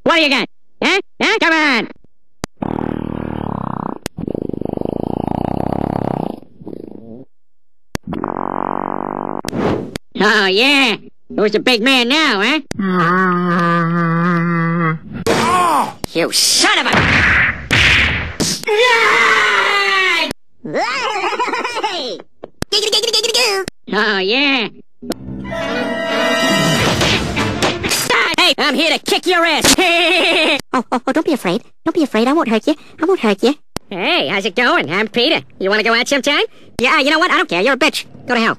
What do you got? Huh? Huh? Come on! Oh, yeah? Who's the big man now, huh? You son of a... Oh, yeah? Hey, I'm here to kick your ass! Oh, don't be afraid. Don't be afraid. I won't hurt you. I won't hurt you. Hey, how's it going? I'm Peter. You want to go out sometime? Yeah, you know what? I don't care. You're a bitch. Go to hell.